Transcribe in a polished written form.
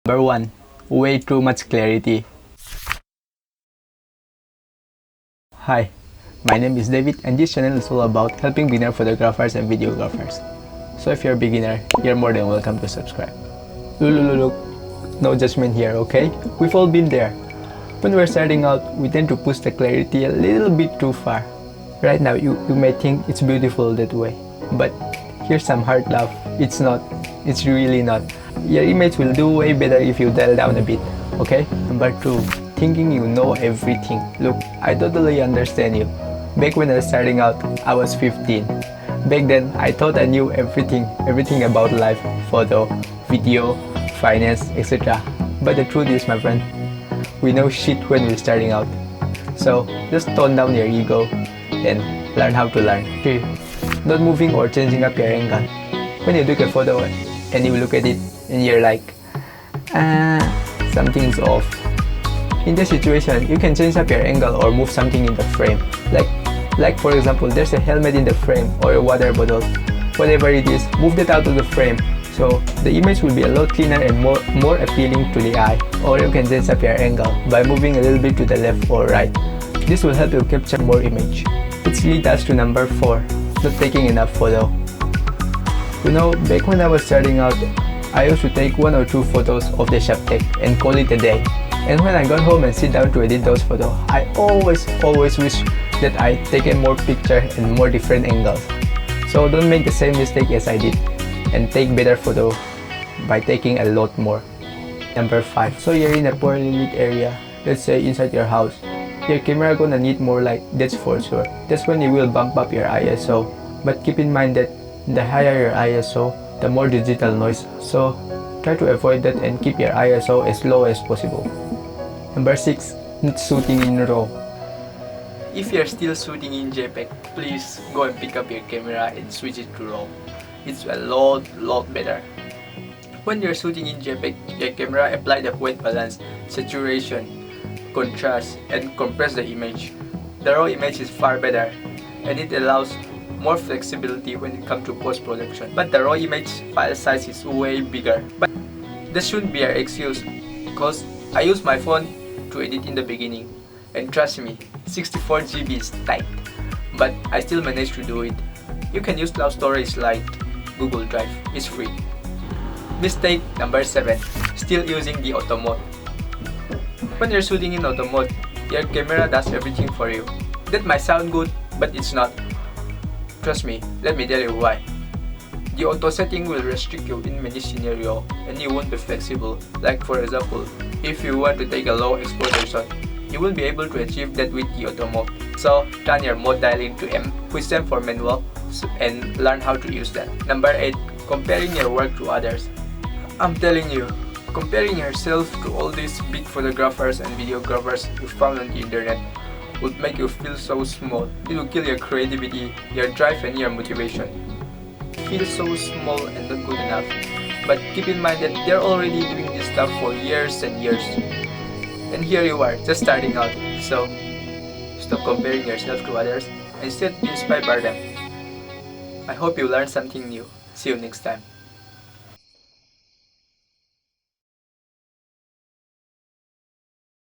Number 1. Way too much clarity. Hi, my name is David and this channel is all about helping beginner photographers and videographers. So if you're a beginner, you're more than welcome to subscribe. Look, no judgment here, okay? We've all been there. When we're starting out, we tend to push the clarity a little bit too far. Right now, you may think it's beautiful that way, but here's some hard love. It's not. It's really not. Your image will do way better if you dial down a bit, okay? Number 2, thinking you know everything. Look, I totally understand you. Back when I was starting out, I was 15. Back then, I thought I knew everything about life, photo, video, finance, etc. But the truth is, my friend, we know shit when we're starting out. So just tone down your ego and learn how to learn. 3. Not moving or changing up your angle. When you take a photo and you look at it and you're like, something's off. In this situation, you can change up your angle or move something in the frame. Like for example, there's a helmet in the frame or a water bottle. Whatever it is, move that out of the frame. So the image will be a lot cleaner and more appealing to the eye. Or you can change up your angle by moving a little bit to the left or right. This will help you capture more image. Which leads us to number 4, not taking enough photo. You know, back when I was starting out, I used to take 1 or 2 photos of the subject and call it a day. And when I got home and sit down to edit those photos, I always wish that I taken more picture and more different angles. So don't make the same mistake as I did and take better photo by taking a lot more. Number 5. So you're in a poorly lit area, let's say inside your house. Your camera gonna need more light, that's for sure. That's when you will bump up your ISO. But keep in mind that the higher your ISO, the more digital noise. So try to avoid that and keep your ISO as low as possible. Number 6. Not shooting in RAW. If you're still shooting in JPEG, please go and pick up your camera and switch it to RAW. It's a lot better. When you're shooting in JPEG, your camera apply the white balance, saturation, contrast, and compress the image. The RAW image is far better and it allows more flexibility when it comes to post-production. But the RAW image file size is way bigger. But this shouldn't be an excuse because I use my phone to edit in the beginning. And trust me, 64 GB is tight, but I still managed to do it. You can use cloud storage like Google Drive, it's free. Mistake number 7, still using the auto mode. When you're shooting in auto mode, your camera does everything for you. That might sound good, but it's not. Trust me, let me tell you why. The auto setting will restrict you in many scenarios and you won't be flexible. Like for example, if you want to take a low exposure shot, you will be able to achieve that with the auto mode. So turn your mode dialing to M, which stands for manual, and learn how to use that. Number 8, comparing your work to others. I'm telling you, comparing yourself to all these big photographers and videographers you found on the internet would make you feel so small. It will kill your creativity, your drive and your motivation. Feel so small and not good enough. But keep in mind that they're already doing this stuff for years and years. And here you are, just starting out. So, stop comparing yourself to others and instead be inspired by them. I hope you learned something new. See you next time.